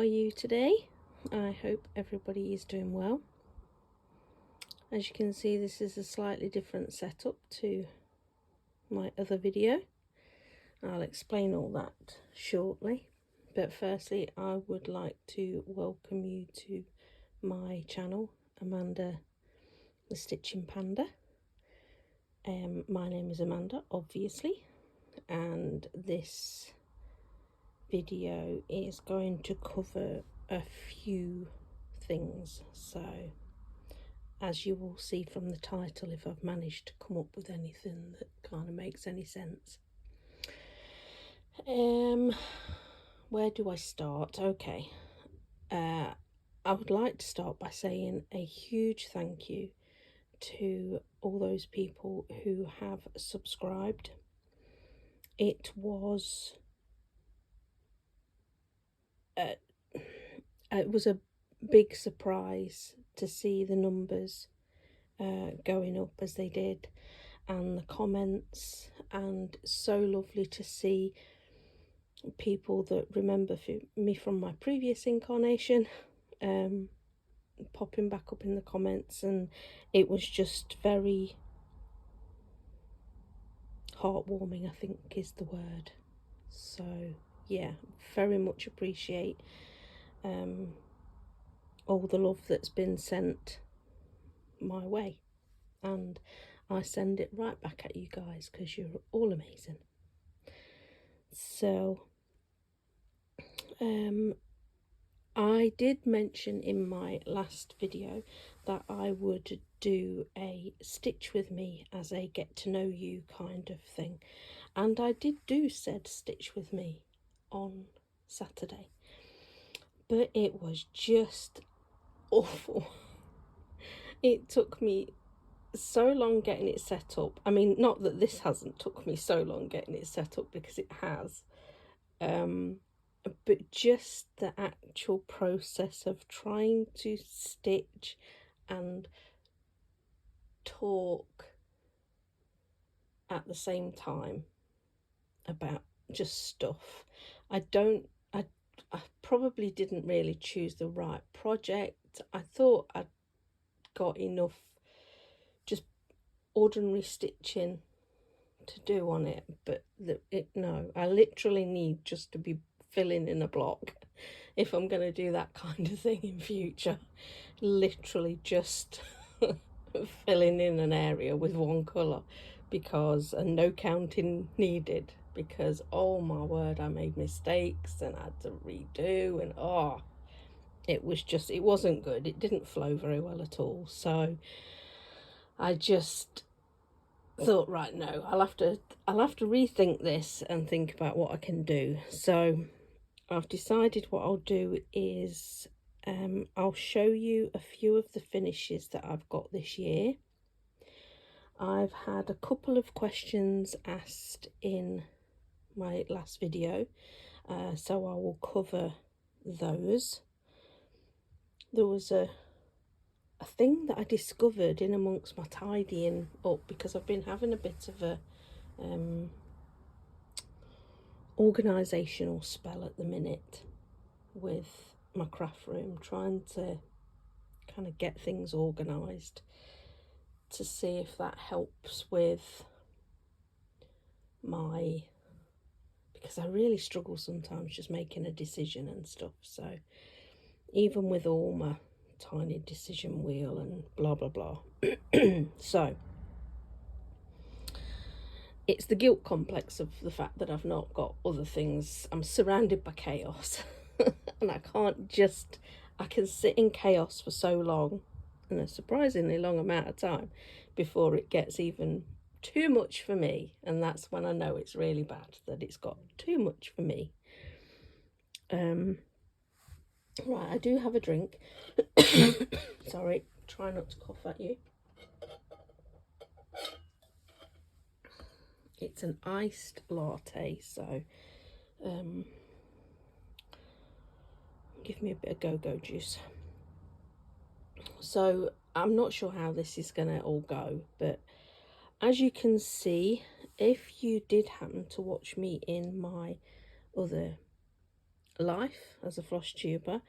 are you today? I hope everybody is doing well. As you can see, this is a slightly different setup to my other video. I'll explain all that shortly. But firstly, I would like to welcome you to my channel, Amanda the Stitching Panda. My name is Amanda, obviously, and this video is going to cover a few things. So as you will see from the title, if I've managed to come up with anything that kind of makes any sense. Where do I start? Okay, I would like to start by saying a huge thank you to all those people who have subscribed. It was a big surprise to see the numbers going up as they did, and the comments, and so lovely to see people that remember me from my previous incarnation popping back up in the comments, and it was just very heartwarming, I think is the word. So yeah, very much appreciate all the love that's been sent my way, and I send it right back at you guys because you're all amazing. So I did mention in my last video that I would do a stitch with me as a get to know you kind of thing, and I did do said stitch with me on Saturday, but it was just awful. It took me so long getting it set up. I mean, not that this hasn't took me so long getting it set up, because it has, but just the actual process of trying to stitch and talk at the same time about just stuff. I probably didn't really choose the right project. I thought I'd got enough just ordinary stitching to do on it, but no, I literally need just to be filling in a block if I'm going to do that kind of thing in future. Literally just filling in an area with one colour, and no counting needed, because oh my word, I made mistakes and I had to redo, and it wasn't good. It didn't flow very well at all. So I just thought, right, no, I'll have to rethink this and think about what I can do. So I've decided what I'll do is I'll show you a few of the finishes that I've got this year. I've had a couple of questions asked in my last video, so I will cover those. There was a thing that I discovered in amongst my tidying up, because I've been having a bit of a organisational spell at the minute with my craft room, trying to kind of get things organised to see if that helps with because I really struggle sometimes just making a decision and stuff. So even with all my tiny decision wheel and blah blah blah so it's the guilt complex of the fact that I've not got other things. I'm surrounded by chaos and I can sit in chaos for so long, and a surprisingly long amount of time, before it gets even too much for me, and that's when I know it's really bad, that it's got too much for me. Right, I do have a drink. Sorry, try not to cough at you. It's an iced latte, so give me a bit of go-go juice. So I'm not sure how this is gonna all go, but as you can see, if you did happen to watch me in my other life as a floss tuber.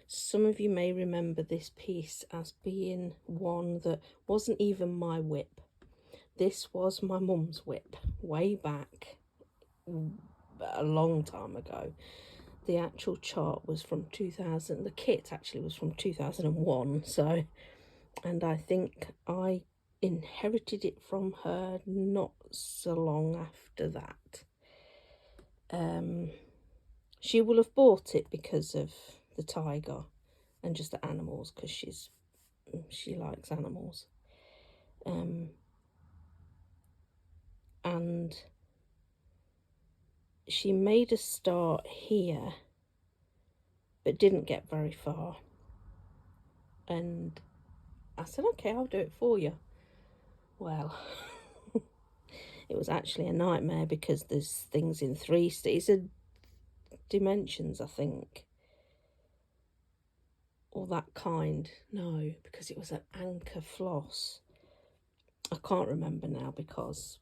Some of you may remember this piece as being one that wasn't even my whip. This was my mum's whip way back a long time ago. The actual chart was from 2000, the kit actually was from 2001, so, and I think I inherited it from her not so long after that. She will have bought it because of the tiger and just the animals, because she likes animals. And she made a start here but didn't get very far, and I said, okay, I'll do it for you. Well, it was actually a nightmare because there's things in 3 dimensions, I think, or that kind. No, because it was an anchor floss. I can't remember now because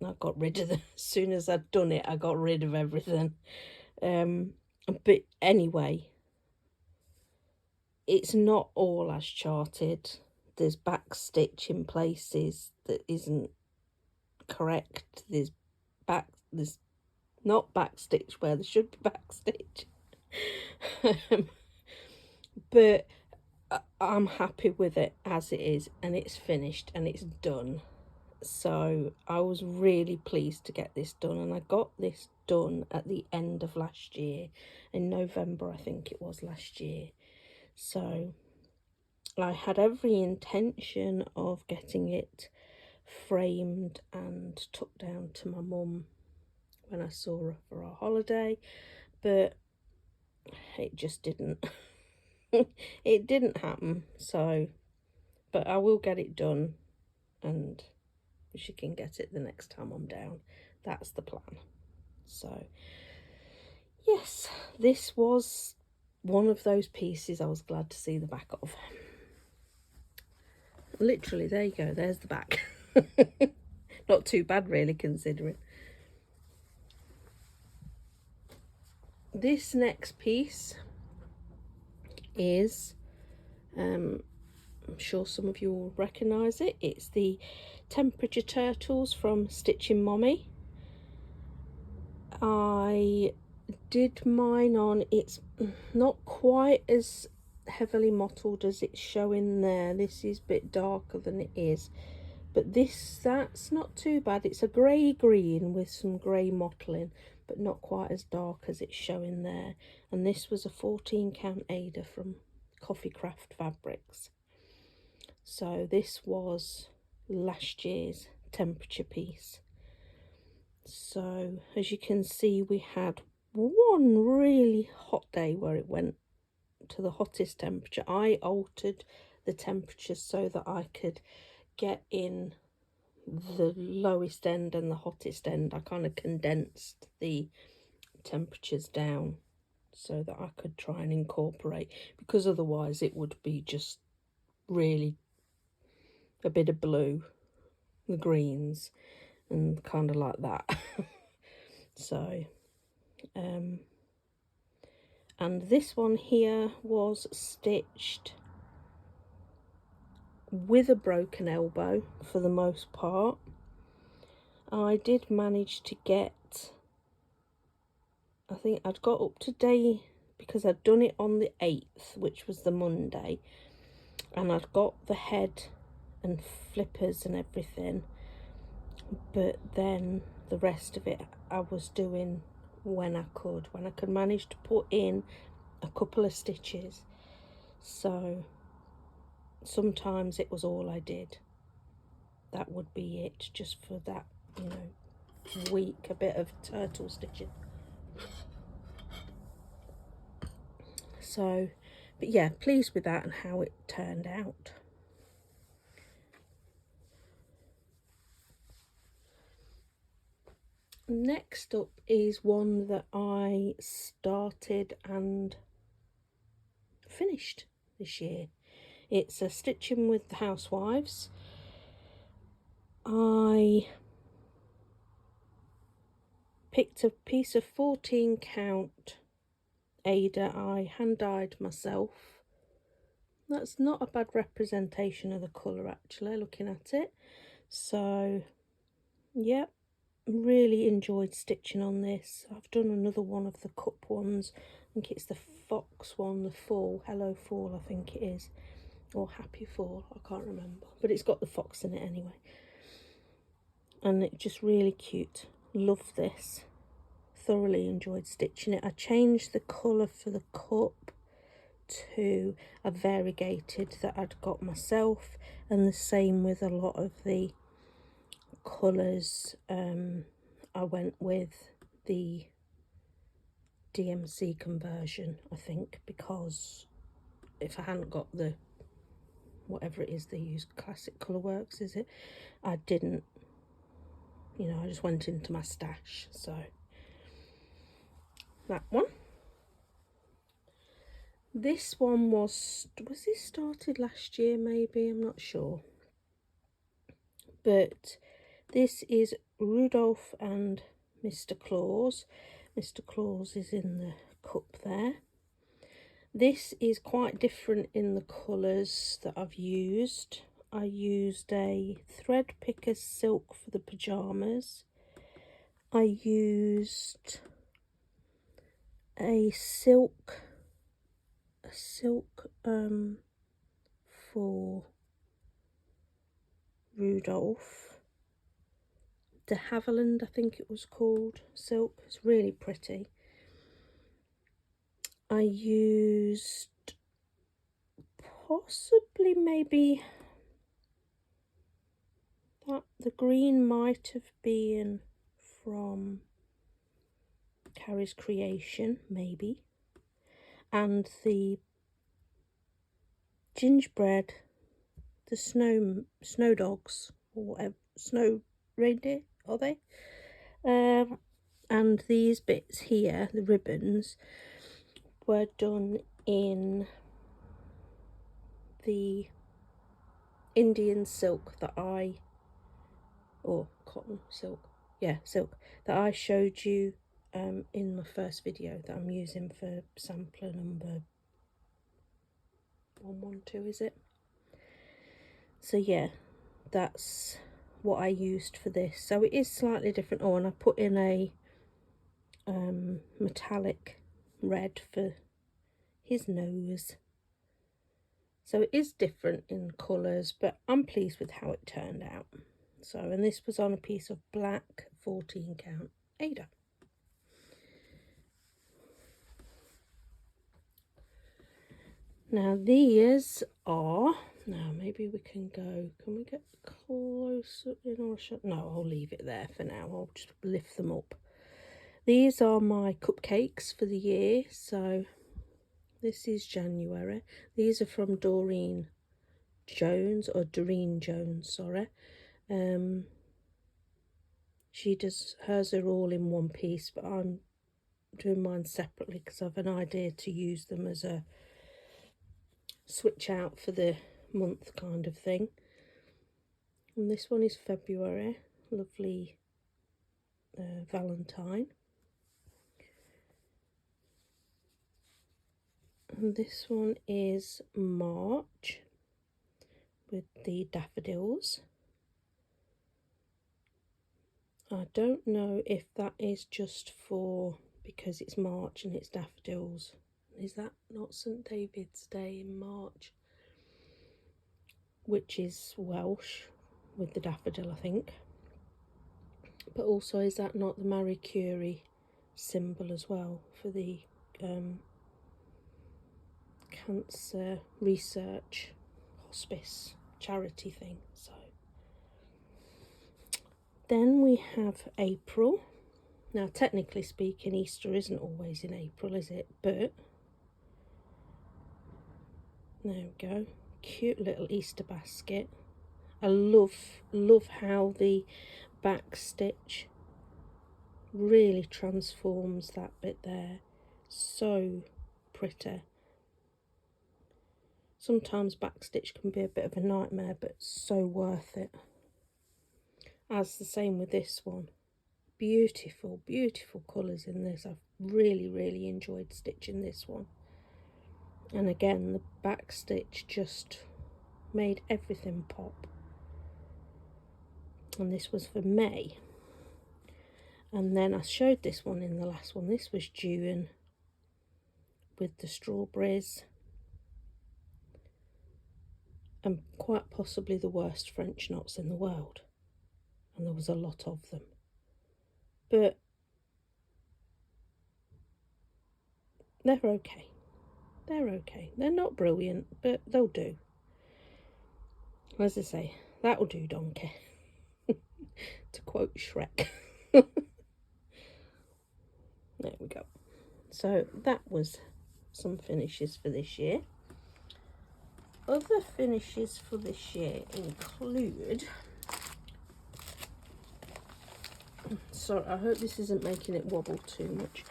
I got rid of them as soon as I'd done it. I got rid of everything. But anyway, it's not all as charted. There's backstitch in places that isn't correct. There's not backstitch where there should be backstitch. But I'm happy with it as it is, and it's finished and it's done. So I was really pleased to get this done, and I got this done at the end of last year, in November I think it was last year. So I had every intention of getting it framed and took down to my mum when I saw her for our holiday, but it just didn't. It didn't happen. So, but I will get it done, and she can get it the next time I'm down. That's the plan. So yes, this was one of those pieces I was glad to see the back of. Literally, there you go, there's the back. Not too bad really, considering. This next piece is, I'm sure some of you will recognise it. It's the temperature turtles from Stitching Mommy. I did mine on, it's not quite as heavily mottled as it's showing there. This is a bit darker than it is, but that's not too bad. It's a grey green with some grey mottling, but not quite as dark as it's showing there. And this was a 14 count Ada from Coffee Craft Fabrics. So this was last year's temperature piece. So as you can see, we had one really hot day where it went to the hottest temperature. I altered the temperature so that I could get in the lowest end and the hottest end. I kind of condensed the temperatures down so that I could try and incorporate, because otherwise it would be just really a bit of blue, the greens, and kind of like that. So and this one here was stitched with a broken elbow for the most part. I did manage to get, I think I'd got up to day, because I'd done it on the 8th, which was the Monday, and I'd got the head and flippers and everything, but then the rest of it I was doing when I could manage to put in a couple of stitches. So sometimes it was all I did. That would be it, just for that, you know, week, a bit of turtle stitching. So, but yeah, pleased with that and how it turned out. Next up is one that I started and finished this year. It's a Stitching with the Housewives. I picked a piece of 14 count Ada I hand dyed myself. That's not a bad representation of the colour actually, looking at it. So yeah, really enjoyed stitching on this. I've done another one of the cup ones. I think it's the fox one, the fall, hello fall I think it is, or happy fall, I can't remember, but it's got the fox in it anyway, and it's just really cute. Love this, thoroughly enjoyed stitching it. I changed the colour for the cup to a variegated that I'd got myself, and the same with a lot of the colours. I went with the DMC conversion, I think, because if I hadn't got the whatever it is they use, Classic Colourworks is it, I didn't, you know, I just went into my stash. So that one. This one was this started last year maybe, I'm not sure, but this is Rudolph and Mr. Claus. Mr. Claus is in the cup there. This is quite different in the colours that I've used. I used a thread picker silk for the pyjamas. I used a silk for Rudolph. De Havilland, I think it was called, silk. It's really pretty. I used possibly maybe that the green might have been from Carrie's Creation, maybe, and the gingerbread, the snow dogs or whatever, snow reindeer are they? And these bits here, the ribbons, were done in the Indian silk that or cotton silk, yeah, silk, that I showed you in my first video that I'm using for sampler number 112, is it? So yeah, that's what I used for this. So it is slightly different. Oh, and I put in a metallic red for his nose. So it is different in colours, but I'm pleased with how it turned out. So, and this was on a piece of black 14 count Ada. Now these are, now maybe we can go, can we get closer in our shot? No, I'll leave it there for now. I'll just lift them up. These are my cupcakes for the year. So this is January. These are from Doreen Jones, or Doreen Jones, sorry. She does, hers are all in one piece, but I'm doing mine separately because I have an idea to use them as a switch out for the month kind of thing. And this one is February, lovely Valentine. And this one is March with the daffodils. I don't know if that is just for because it's March and it's daffodils. Is that not St. David's Day in March? Which is Welsh with the daffodil, I think. But also, is that not the Marie Curie symbol as well for the cancer research hospice charity thing? So then we have April. Now technically speaking, Easter isn't always in April, is it? But there we go, cute little Easter basket. I love how the back stitch really transforms that bit there. So pretty. Sometimes backstitch can be a bit of a nightmare, but so worth it. As the same with this one. beautiful, beautiful colours in this. I've really enjoyed stitching this one. And again, the back stitch just made everything pop. And this was for May. And then I showed this one in the last one. This was June with the strawberries. And quite possibly the worst French knots in the world. And there was a lot of them. But they're okay. They're okay. They're not brilliant, but they'll do. As I say, that'll do, donkey. To quote Shrek. There we go. So that was some finishes for this year. Other finishes for this year include... Sorry, I hope this isn't making it wobble too much.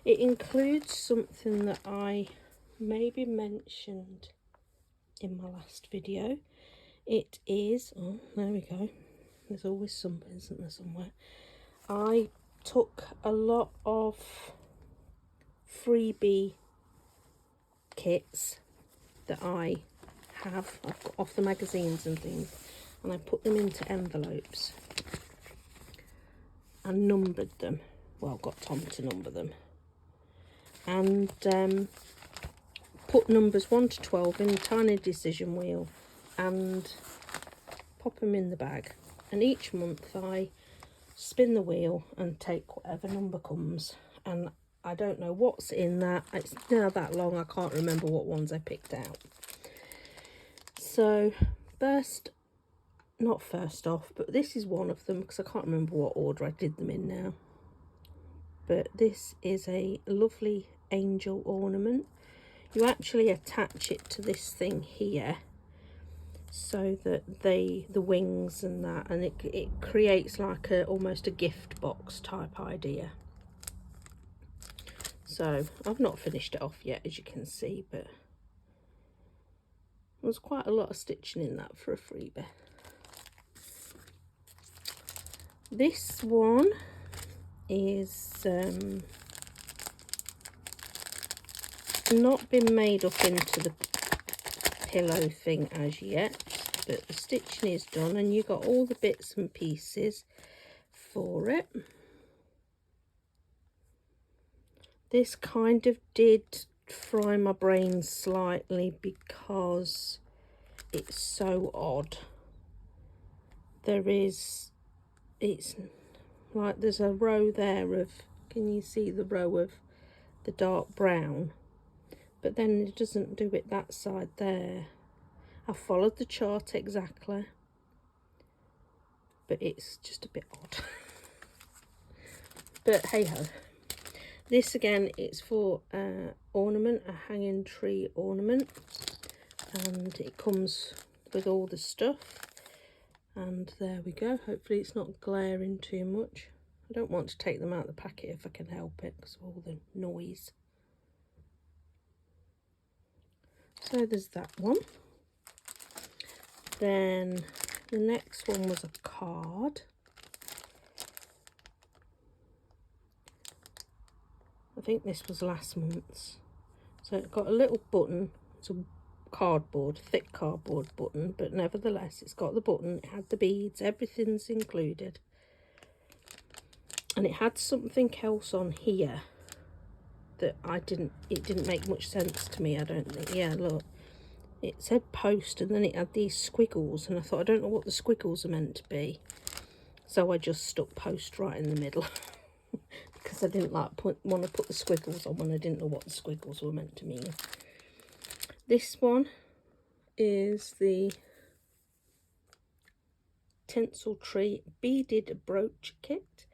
It includes something that I maybe mentioned in my last video. It is... Oh, there we go. There's always something, isn't there, somewhere? I took a lot of freebie kits that I have. I've got off the magazines and things. And I put them into envelopes. And numbered them. Well, got Tom to number them. And put numbers 1 to 12 in a tiny decision wheel and pop them in the bag. And each month I spin the wheel and take whatever number comes. And I don't know what's in that. It's now that long I can't remember what ones I picked out. So not first off, but this is one of them because I can't remember what order I did them in now. But this is a lovely angel ornament. You actually attach it to this thing here so that the wings and that, and it creates like almost a gift box type idea. So I've not finished it off yet, as you can see, but there's quite a lot of stitching in that for a freebie. This one is not been made up into the pillow thing as yet, but the stitching is done and you got all the bits and pieces for it. This kind of did fry my brain slightly because it's so odd. It's like there's a row there of, can you see the row of the dark brown? But then it doesn't do it that side there. I followed the chart exactly, but it's just a bit odd. But hey ho. This again, it's for ornament, a hanging tree ornament, and it comes with all the stuff. And there we go. Hopefully it's not glaring too much. I don't want to take them out of the packet if I can help it because of all the noise. So there's that one. Then the next one was a card. I think this was last month's. So it got a little button. It's a cardboard, thick cardboard button, but nevertheless it's got the button, it had the beads, everything's included. And it had something else on here that it didn't make much sense to me, I don't think. Yeah, look. It said post and then it had these squiggles and I thought, I don't know what the squiggles are meant to be. So I just stuck post right in the middle. Because I didn't want to put the squiggles on when I didn't know what the squiggles were meant to mean. This one is the Tinsel Tree beaded brooch kit.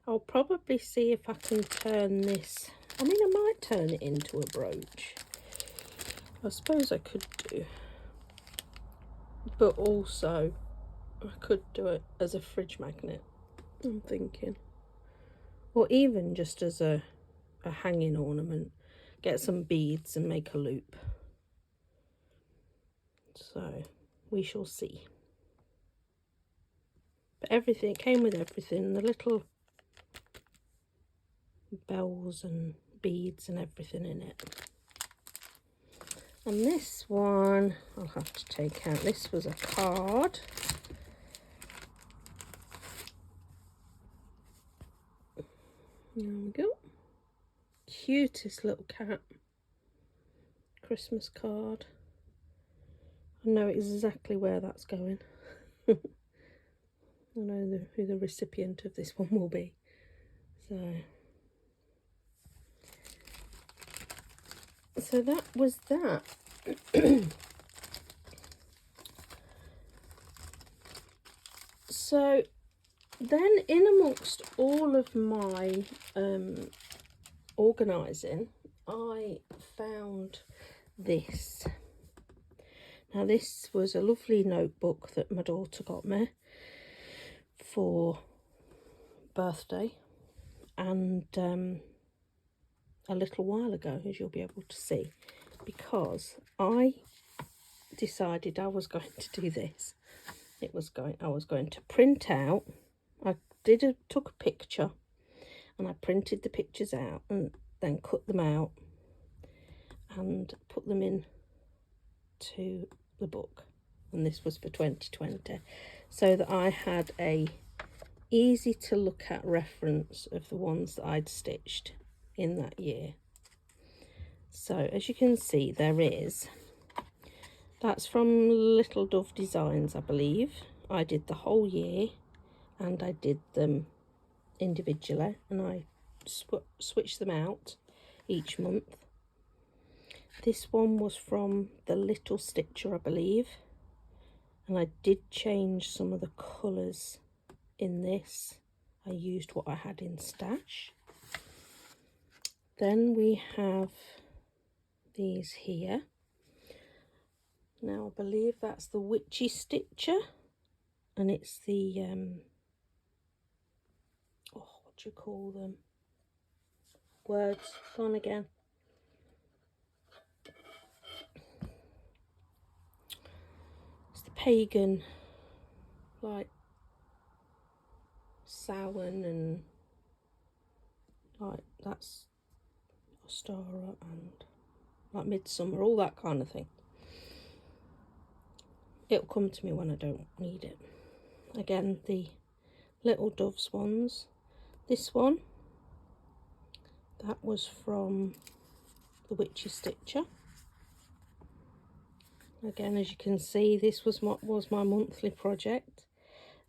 I'll probably see if I can turn this. I mean, I might turn it into a brooch. I suppose I could do. But also, I could do it as a fridge magnet, I'm thinking. Or even just as a hanging ornament. Get some beads and make a loop. So, we shall see. But everything, it came with everything. The little bells and beads and everything in it. And this one I'll have to take out. This was a card. There we go. Cutest little cat. Christmas card. I know exactly where that's going. I know who the recipient of this one will be. So that was that. So then, in amongst all of my organising, I found this. Now, this was a lovely notebook that my daughter got me for birthday, and a little while ago, as you'll be able to see, because I decided I was going to do this. I was going to print out. I took a picture, and I printed the pictures out, and then cut them out and put them in to the book. And this was for 2020, so that I had a easy to look at reference of the ones that I'd stitched in that year. So as you can see, that's from Little Dove Designs, I believe. I did the whole year, and I did them individually, and I switched them out each month. This one was from the Little Stitcher, I believe, and I did change some of the colours in this. I used what I had in stash. Then we have these here. Now I believe that's the Witchy Stitcher, and it's the what do you call them? Words gone again. It's the pagan, like Samhain, and like that's Ostara, and like Midsummer, all that kind of thing. It'll come to me when I don't need it. Again, the Little Doves ones. This one, that was from the Witchy Stitcher. Again, as you can see, this was what was my monthly project.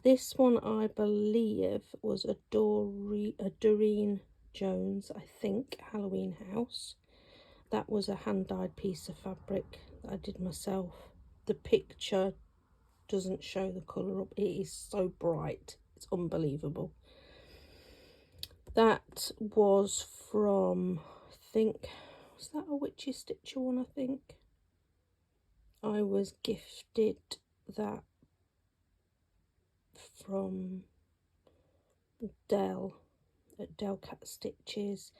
This one, I believe, was a Doreen Jones, I think, Halloween House. That was a hand-dyed piece of fabric that I did myself. The picture doesn't show the colour up. It is so bright. It's unbelievable. That was from, I think, was that a Witchy Stitcher one, I think? I was gifted that from Dell at Dell Cat Stitches.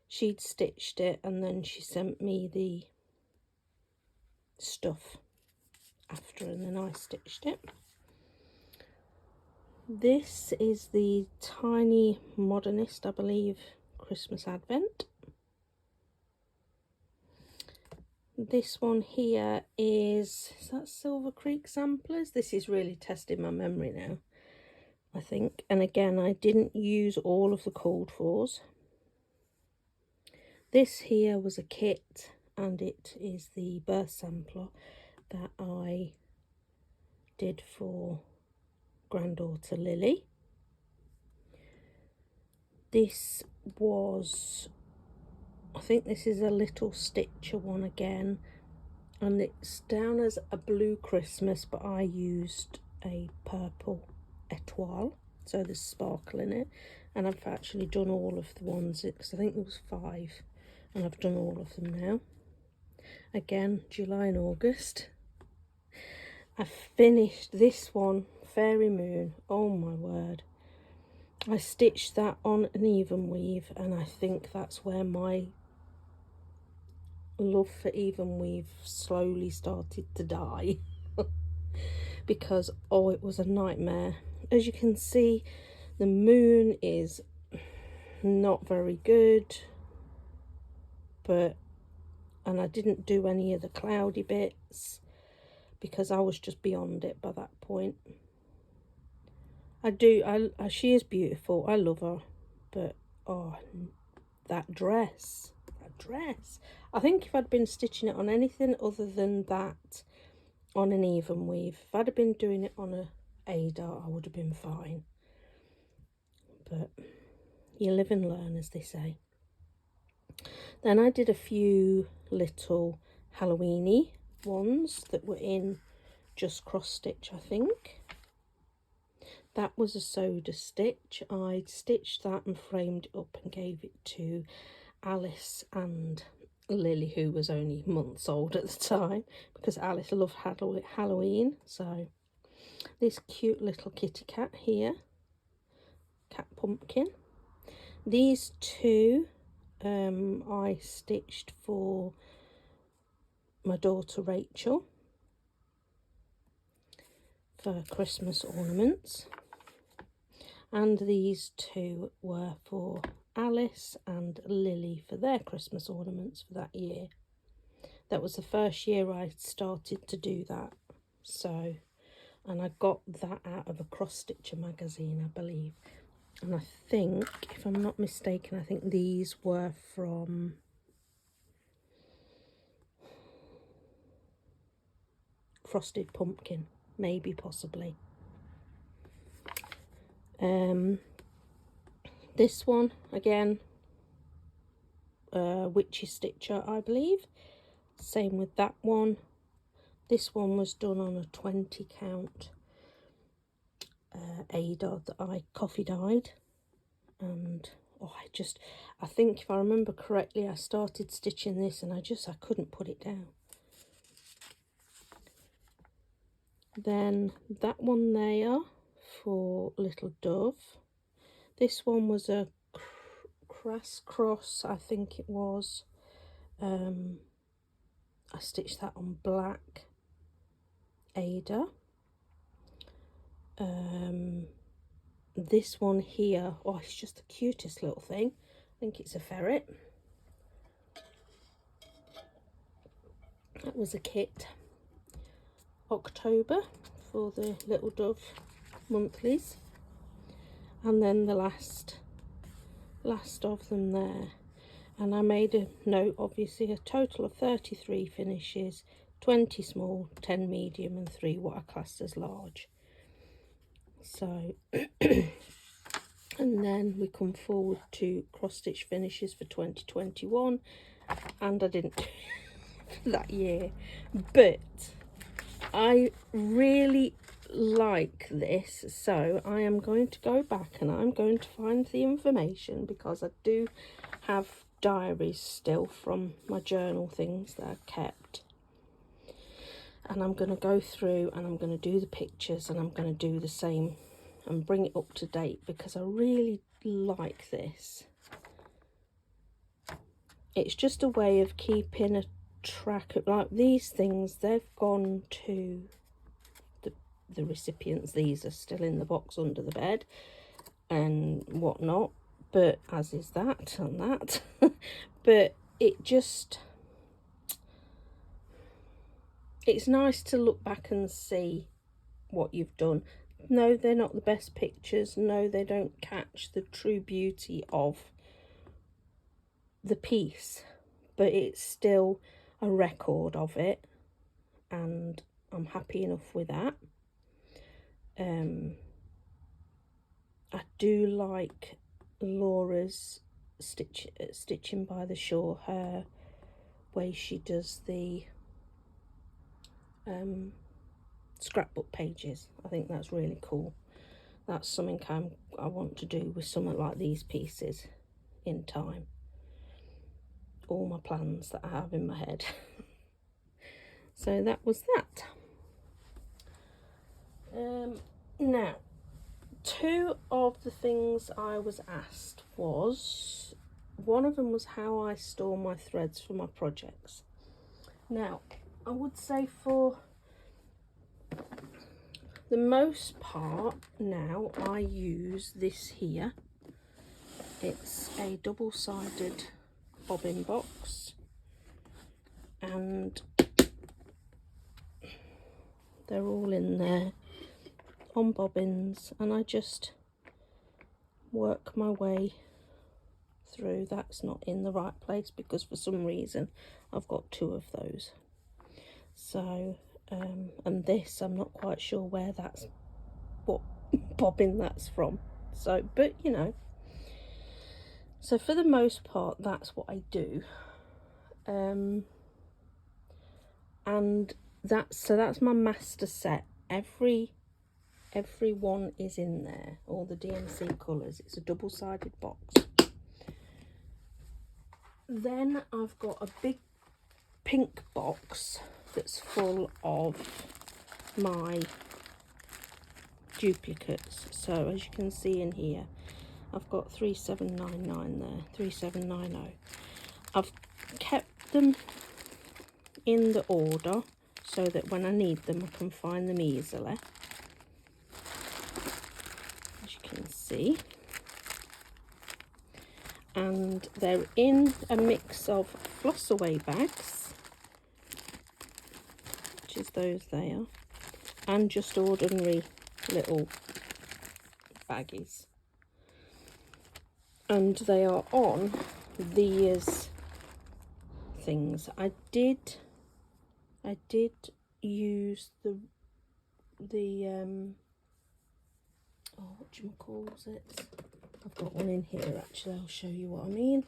She'd stitched it, and then she sent me the stuff after, and then I stitched it. This is the Tiny Modernist, I believe, Christmas Advent. This one here is that Silver Creek Samplers? This is really testing my memory now, I think. And again, I didn't use all of the called fors. This here was a kit, and it is the birth sampler that I did for granddaughter Lily. This was, I think this is a Little Stitcher one again, and it's down as a blue Christmas, but I used a purple etoile, so there's sparkle in it. And I've actually done all of the ones, because I think there was 5, and I've done all of them now. Again, July and August. I finished this one, Fairy Moon. Oh my word. I stitched that on an even weave, and I think that's where my love for even weave slowly started to die. Because, it was a nightmare. As you can see, the moon is not very good, and I didn't do any of the cloudy bits because I was just beyond it by that point. She is beautiful, I love her, but oh, that dress, I think if I'd been stitching it on anything other than that, on an even weave, if I'd have been doing it on a Ada, I would have been fine. But you live and learn, as they say. Then I did a few little Halloweeny ones that were in just cross stitch, I think. That was a soda stitch. I'd stitched that and framed it up and gave it to Alice and Lily, who was only months old at the time, because Alice loved Halloween. So this cute little kitty cat here, cat pumpkin. These two I stitched for my daughter Rachel for Christmas ornaments, and these two were for Alice and Lily for their Christmas ornaments for that year. That was the first year I started to do that. So, and I got that out of a cross stitcher magazine, I believe. And I think, if I'm not mistaken, I think these were from Frosted Pumpkin, maybe, possibly. This one, again, Witchy Stitcher, I believe. Same with that one. This one was done on a 20 count Ada that I coffee dyed. And oh, I think if I remember correctly, I started stitching this and I couldn't put it down. Then that one there for Little Dove. This one was a crass cross, I think it was. I stitched that on black Ada. This one here, oh, it's just the cutest little thing. I think it's a ferret. That was a kit. October for the Little Dove monthlies. And then the last of them there. And I made a note, obviously, a total of 33 finishes, 20 small, 10 medium and 3 what I classed as large. So, and then we come forward to cross stitch finishes for 2021, and I didn't do that year, but I really like this, so I am going to go back and I'm going to find the information, because I do have diaries still from my journal things that I've kept, and I'm going to go through and I'm going to do the pictures and I'm going to do the same and bring it up to date, because I really like this. It's just a way of keeping a track of, like, these things, they've gone to the recipients. These are still in the box under the bed and whatnot, but as is that and that. But it's nice to look back and see what you've done. No, they're not the best pictures. No, they don't catch the true beauty of the piece, but it's still a record of it, and I'm happy enough with that. I do like Laura's stitching by the shore, her way she does the scrapbook pages. I think that's really cool. That's something I want to do with something like these pieces in time. All my plans that I have in my head. So that was that. Now, two of the things I was asked was, one of them was how I store my threads for my projects. Now, I would say for the most part now I use this here. It's a double-sided bobbin box, and they're all in there on bobbins, and I just work my way through. That's not in the right place because for some reason I've got two of those. So and this, I'm not quite sure where that's, what bobbin that's from. So, but you know, so for the most part that's what I do. And that's my master set. Every one is in there, all the DMC colours. It's a double-sided box. Then I've got a big pink box that's full of my duplicates. So as you can see in here, I've got 3799 there, 3790. I've kept them in the order so that when I need them I can find them easily. As you can see, and they're in a mix of floss away bags, which is those there, and just ordinary little baggies, and they are on these things. I did use the whatchamacalls it. I've got one in here actually, I'll show you what I mean.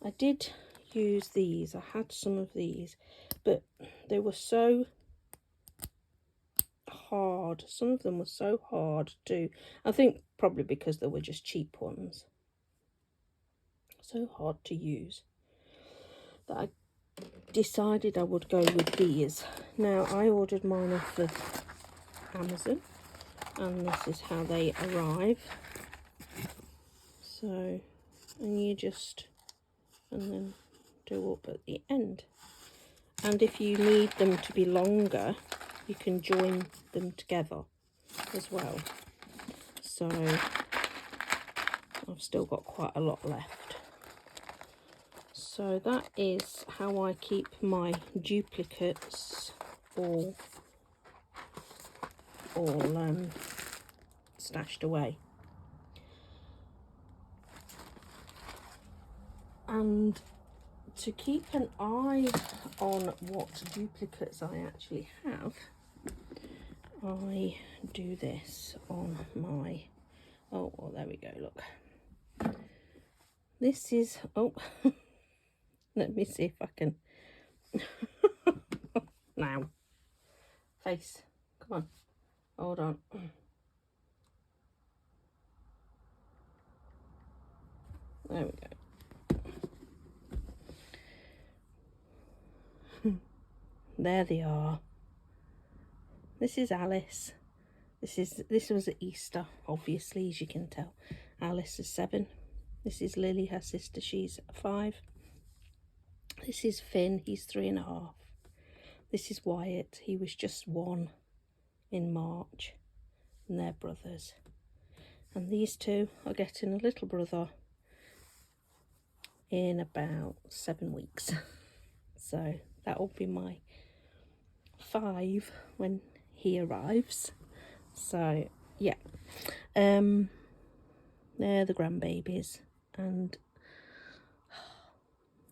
I did use these, I had some of these, but they were so hard. Some of them were so hard to, I think probably because they were just cheap ones, so hard to use, that I decided I would go with these. Now I ordered mine off of Amazon, and this is how they arrive. So, and you just, and then do up at the end. And if you need them to be longer, you can join them together as well. So I've still got quite a lot left. So that is how I keep my duplicates all stashed away. And to keep an eye on what duplicates I actually have, I do this on my, oh well, there we go, look. This is, oh, let me see if I can, now, face, come on, hold on. There we go. There they are. This is Alice. This was at Easter, obviously, as you can tell. Alice is 7. This is Lily, her sister, she's 5. This is Finn, he's 3.5. This is Wyatt, he was just 1 in March, and they're brothers. And these two are getting a little brother in about 7 weeks. So that will be my 5 when he arrives. So yeah, they're the grandbabies, and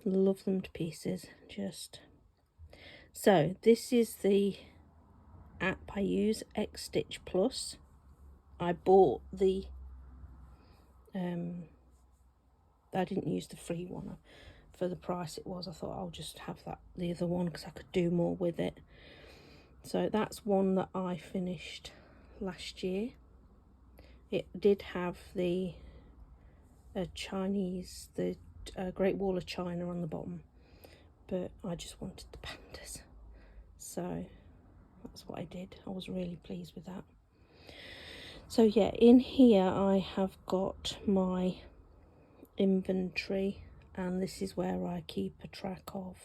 love them to pieces. Just so this is the app I use, X Stitch Plus. I bought the I didn't use the free one for the price it was. I thought I'll just have the other one because I could do more with it. So that's one that I finished last year. It did have the Chinese, the Great Wall of China on the bottom, but I just wanted the pandas, so that's what I did. I was really pleased with that. So yeah, in here I have got my inventory, and this is where I keep a track of.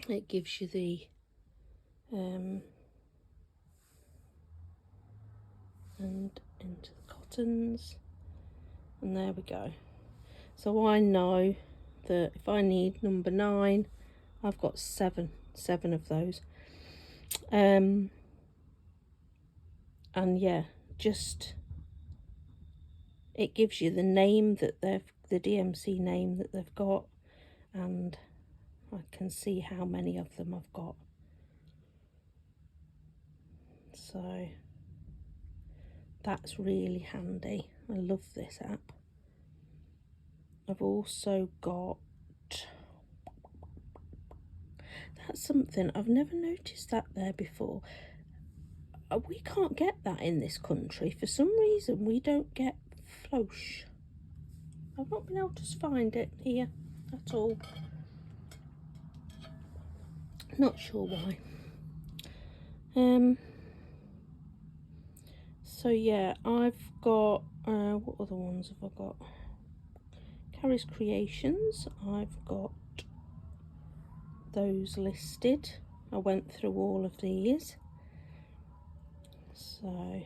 It gives you the and into the cottons, and there we go. So I know that if I need number 9, I've got seven of those. And yeah, just it gives you the name that the DMC name that they've got, and I can see how many of them I've got. So that's really handy. I love this app. I've also got, that's something I've never noticed that there before. We can't get that in this country. For some reason we don't get Flosh. I've not been able to find it here at all. Not sure why. So yeah, I've got what other ones have I got? Carrie's Creations. I've got those listed. I went through all of these. So,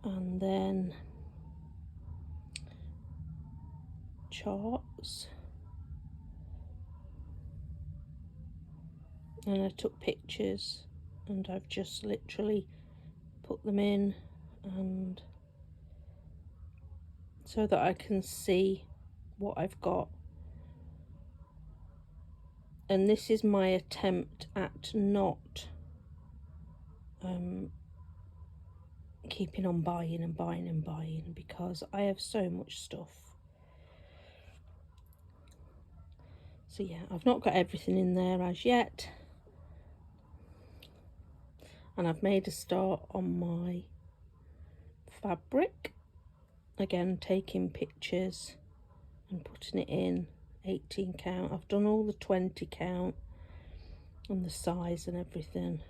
and then charts, and I took pictures and I've just literally put them in, and so that I can see what I've got. And this is my attempt at not keeping on buying and buying and buying, because I have so much stuff. So yeah, I've not got everything in there as yet, and I've made a start on my fabric, again taking pictures and putting it in 18 count. I've done all the 20 count and the size and everything,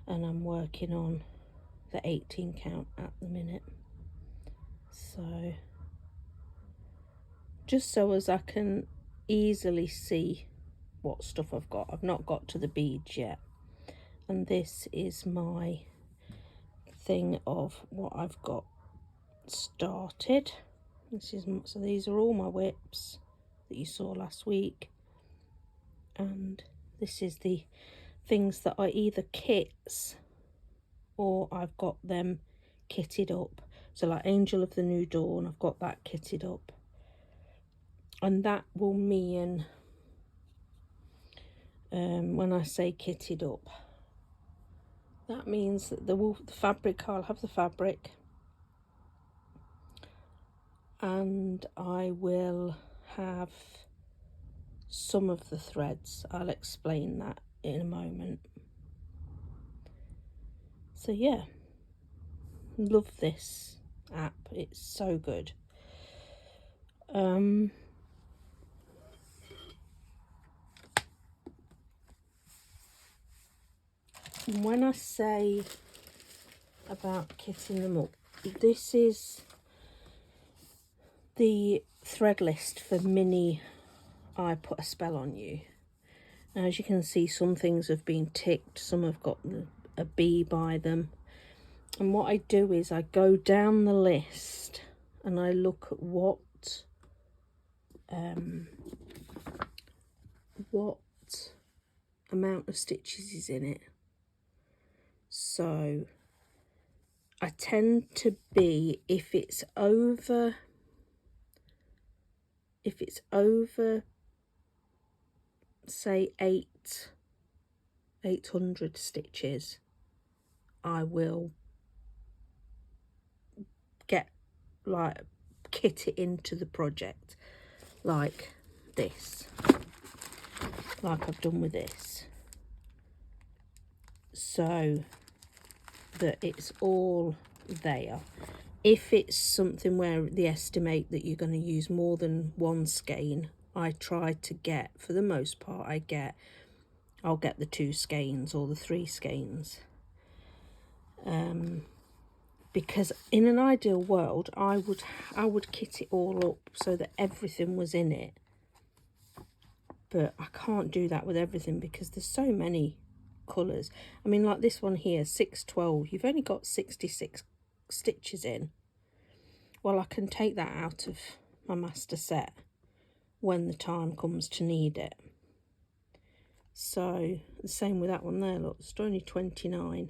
and I'm working on the 18 count at the minute. So just so as I can easily see what stuff I've got. I've not got to the beads yet, and this is my thing of what I've got started. So these are all my whips that you saw last week, and this is the things that are either kits or I've got them kitted up. So like Angel of the New Dawn, I've got that kitted up, and that will mean when I say kitted up, that means that the fabric, I'll have the fabric, and I will have some of the threads. I'll explain that in a moment. So yeah, love this app, it's so good. When I say about kitting them up, this is the thread list for mini I Put a Spell on You. Now, as you can see, some things have been ticked, some have got a B by them, and what I do is I go down the list and I look at what amount of stitches is in it. So I tend to be, if it's over say 800 stitches, I will get like kit it into the project like this, like I've done with this, so that it's all there. If it's something where they estimate that you're going to use more than one skein, I try to get, for the most part, I'll get the 2 skeins or the 3 skeins, because in an ideal world I would kit it all up so that everything was in it, but I can't do that with everything because there's so many colours. I mean, like this one here, 612, you've only got 66 stitches in. Well, I can take that out of my master set when the time comes to need it. So the same with that one there, look, there's only 29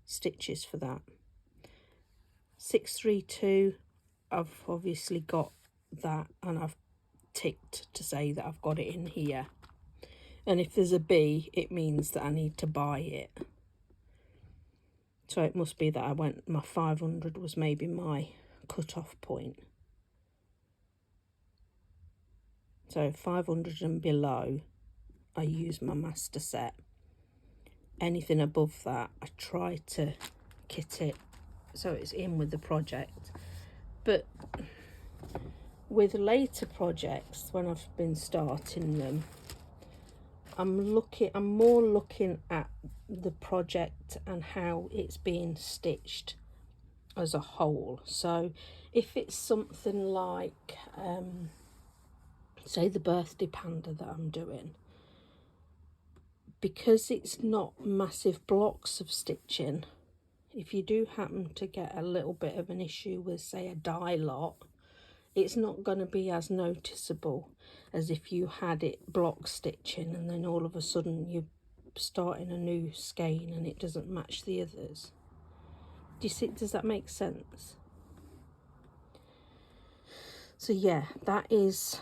stitches for that. 632, I've obviously got that, and I've ticked to say that I've got it in here. And if there's a B, it means that I need to buy it. So it must be that my 500 was maybe my cut-off point. So 500 and below, I use my master set. Anything above that, I try to kit it so it's in with the project. But with later projects, when I've been starting them, I'm more looking at the project and how it's being stitched as a whole. So if it's something like say the birthday panda that I'm doing, because it's not massive blocks of stitching, if you do happen to get a little bit of an issue with, say, a dye lot, it's not going to be as noticeable as if you had it block stitching and then all of a sudden you're starting a new skein and it doesn't match the others. Do you see? Does that make sense? So yeah, that is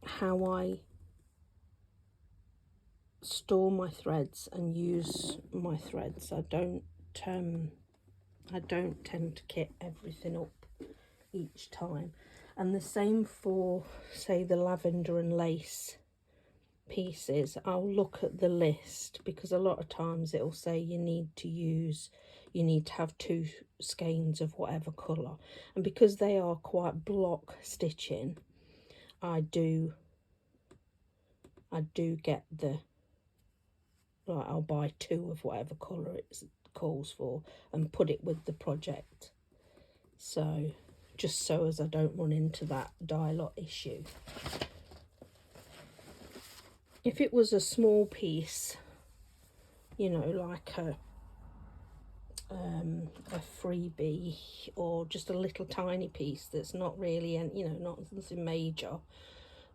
how I store my threads and use my threads. I don't tend to kit everything up each time. And the same for, say, the lavender and lace pieces. I'll look at the list, because a lot of times it'll say you need to have 2 skeins of whatever colour, and because they are quite block stitching, I do get the, like, I'll buy 2 of whatever colour it calls for and put it with the project, so just so as I don't run into that dye lot issue. If it was a small piece, you know, like a freebie, or just a little tiny piece that's not really, you know, not something major,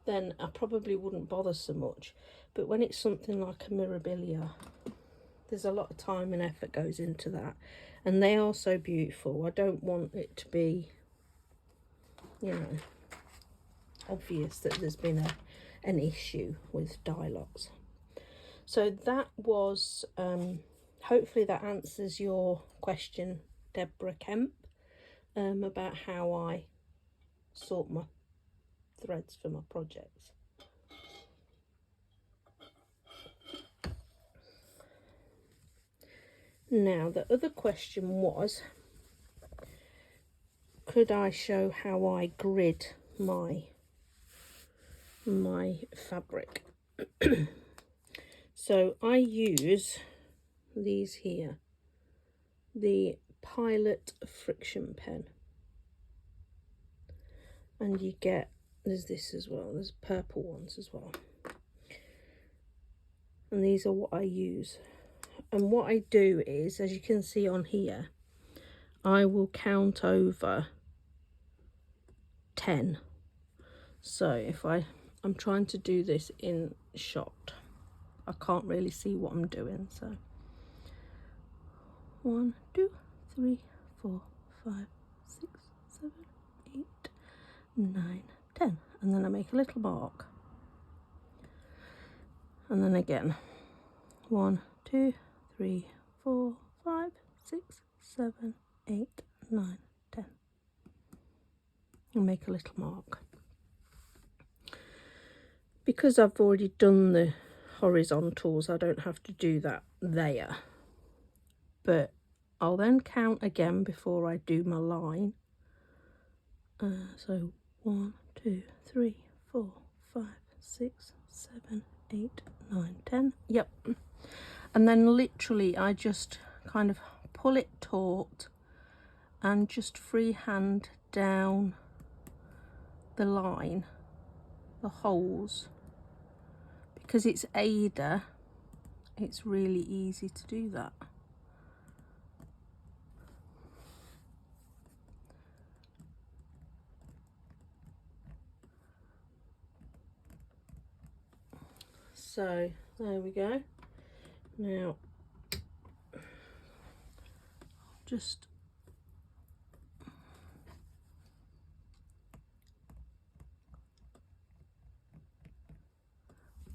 then I probably wouldn't bother so much. But when it's something like a mirabilia, there's a lot of time and effort goes into that, and they are so beautiful. I don't want it to be, you know, obvious that there's been an issue with dye lots. So that was hopefully that answers your question, Deborah Kemp, about how I sort my threads for my projects. Now, the other question was, could I show how I grid my fabric? So I use these here, the Pilot friction pen, and you get, there's this as well, there's purple ones as well, and these are what I use. And what I do is, as you can see on here, I will count over 10. So if I'm trying to do this in shot, I can't really see what I'm doing, so 1, 2, 3, 4, 5, 6, 7, 8, 9, 10, and then I make a little mark, and then again 1, 2, 3, 4, 5, 6, 7, 8, 9, 10, and make a little mark. Because I've already done the horizontals, I don't have to do that there, but I'll then count again before I do my line. So 1, 2, 3, 4, 5, 6, 7, 8, 9, 10. Yep. And then literally I just kind of pull it taut and just freehand down the line, the holes, because it's Ada it's really easy to do that. So there we go. Now just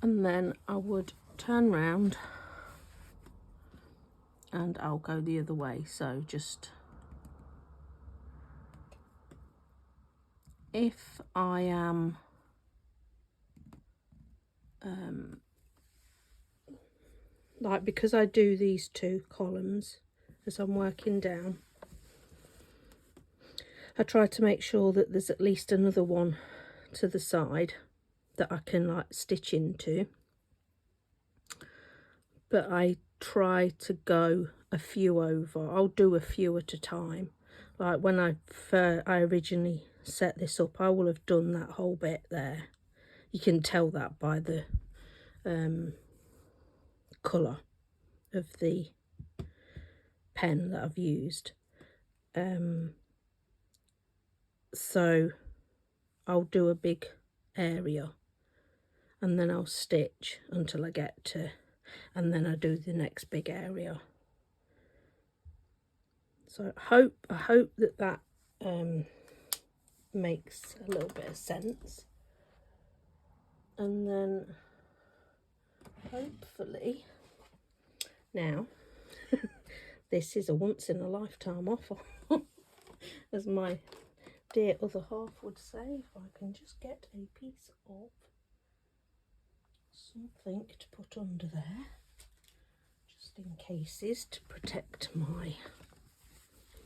and then I would turn round and I'll go the other way. So just if I am like, because I do these two columns as I'm working down, I try to make sure that there's at least another one to the side that I can like stitch into, but I try to go a few over. I'll do a few at a time. Like when I originally set this up, I will have done that whole bit there. You can tell that by the colour of the pen that I've used. So I'll do a big area and then I'll stitch until I get to, and then I do the next big area. So I hope that makes a little bit of sense. And then hopefully now this is a once in a lifetime offer, as my dear other half would say. If I can just get a piece of something to put under there, just in cases, to protect my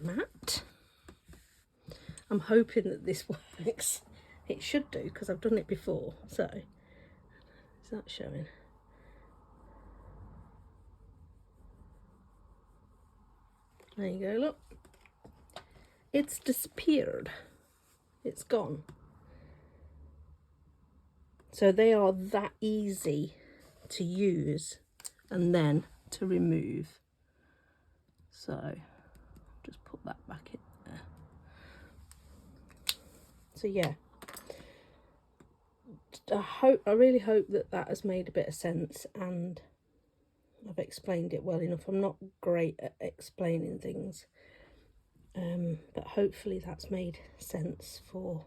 mat. I'm hoping that this works. It should do, because I've done it before. So is that showing? There you go, look. It's disappeared. It's gone. So they are that easy to use and then to remove. So just put that back in there. So yeah, I really hope that has made a bit of sense and I've explained it well enough. I'm not great at explaining things, but hopefully that's made sense for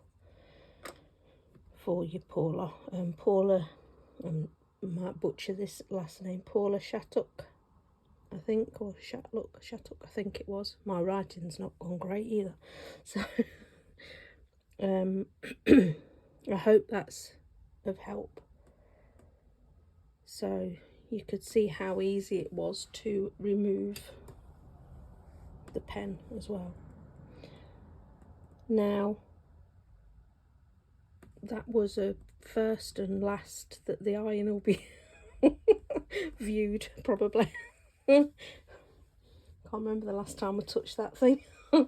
you, Paula. Paula, I might butcher this last name, Paula Shattuck, I think, or Shattuck, I think it was. My writing's not gone great either. So I hope that's of help. So you could see how easy it was to remove the pen as well. Now, that was a first and last that the iron will be viewed, probably. Can't remember the last time I touched that thing. I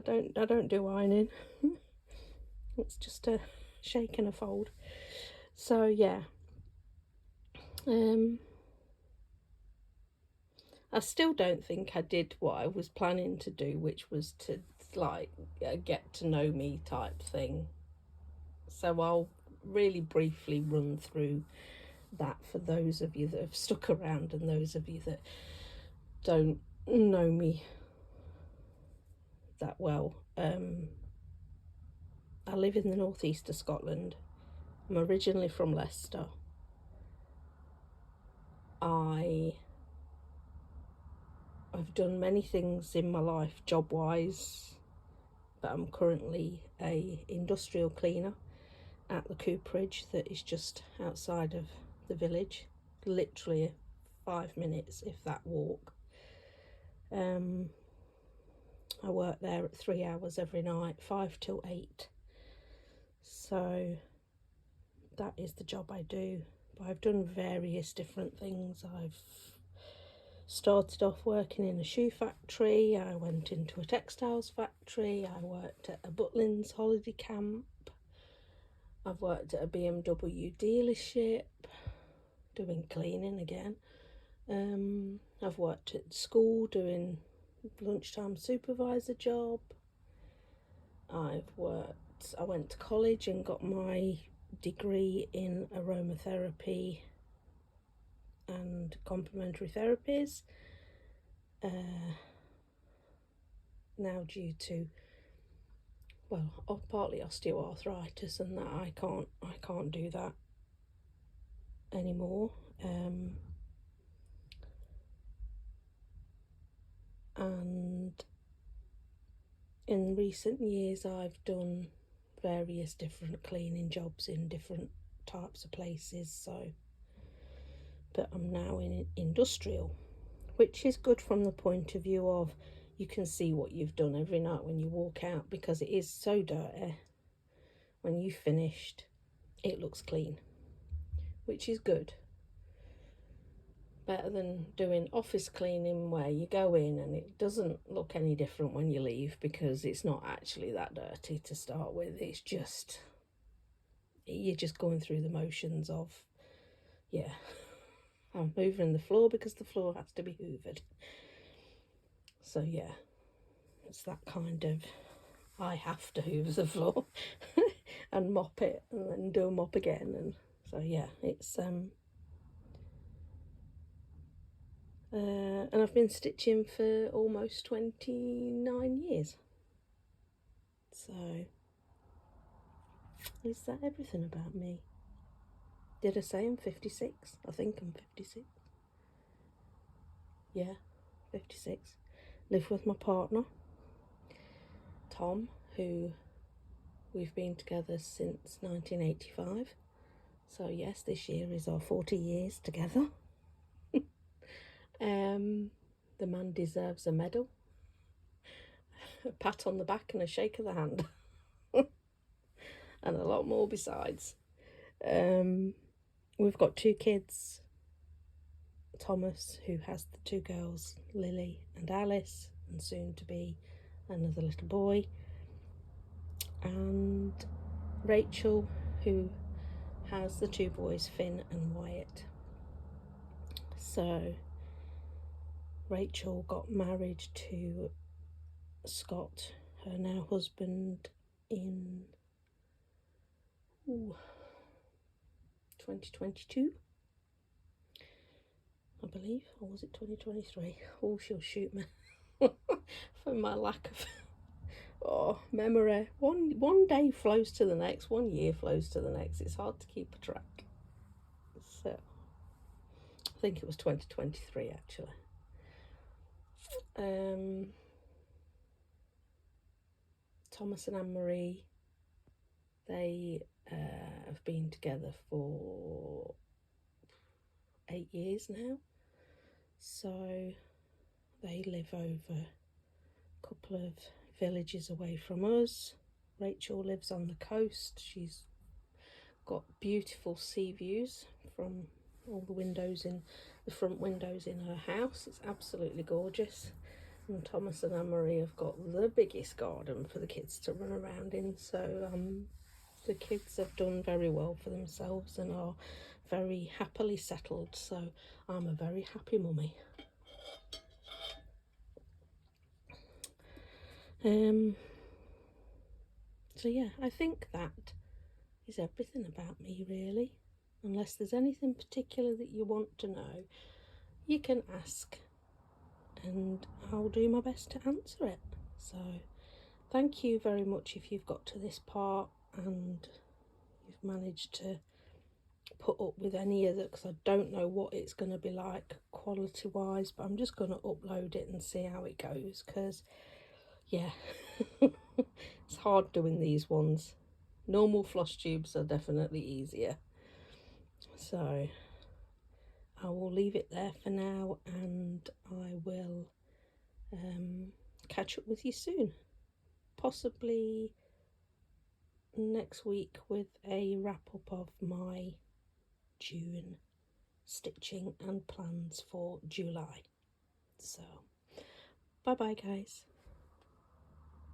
don't do ironing. It's just a shake and a fold. So yeah, I still don't think I did what I was planning to do, which was to like get to know me type thing. So I'll really briefly run through that for those of you that have stuck around and those of you that don't know me that well. I live in the northeast of Scotland. I'm originally from Leicester. I've done many things in my life job wise, but I'm currently a industrial cleaner at the cooperage that is just outside of the village, literally 5 minutes if that walk. I work there at 3 hours every night, 5 till 8. So that is the job I do. But I've done various different things. I've started off working in a shoe factory, I went into a textiles factory, I worked at a Butlins holiday camp, I've worked at a BMW dealership, doing cleaning again. I've worked at school doing lunchtime supervisor job. I went to college and got my degree in aromatherapy and complementary therapies. Now due to, well, partly osteoarthritis and that, I can't do that anymore. And in recent years I've done various different cleaning jobs in different types of places, so, but I'm now in industrial, which is good from the point of view of you can see what you've done every night when you walk out, because it is so dirty. When you've finished, it looks clean, which is good. Better than doing office cleaning where you go in and it doesn't look any different when you leave, because it's not actually that dirty to start with. It's just, you're just going through the motions of, yeah, I'm hoovering the floor because the floor has to be hoovered. So yeah, it's that kind of, I have to hoover the floor and mop it and then do a mop again. And so yeah, it's and I've been stitching for almost 29 years. So is that everything about me? Did I say I'm 56? I think I'm 56. Yeah, 56. Live with my partner, Tom, who we've been together since 1985. So yes, this year is our 40 years together. The man deserves a medal, a pat on the back and a shake of the hand. And a lot more besides. We've got 2 kids. Thomas, who has the 2 girls, Lily and Alice, and soon to be another little boy. And Rachel, who has the 2 boys, Finn and Wyatt. So Rachel got married to Scott, her now husband, in 2022, I believe, or was it 2023? Oh, she'll shoot me for my lack of memory. One day flows to the next, 1 year flows to the next. It's hard to keep a track. So I think it was 2023 actually. Thomas and Anne-Marie, they have been together for 8 years now. So they live over a couple of villages away from us. Rachel lives on the coast. She's got beautiful sea views from all the windows in the front windows in her house. It's absolutely gorgeous. And Thomas and Anne-Marie have got the biggest garden for the kids to run around in. So the kids have done very well for themselves and are very happily settled. So I'm a very happy mummy. So yeah, I think that is everything about me really. Unless there's anything particular that you want to know, you can ask and I'll do my best to answer it. So thank you very much if you've got to this part and you've managed to put up with any of it, because I don't know what it's going to be like quality wise, but I'm just going to upload it and see how it goes, because yeah, it's hard doing these ones. Normal floss tubes are definitely easier. So I will leave it there for now, and I will catch up with you soon, possibly next week, with a wrap up of my June stitching and plans for July. So bye bye guys.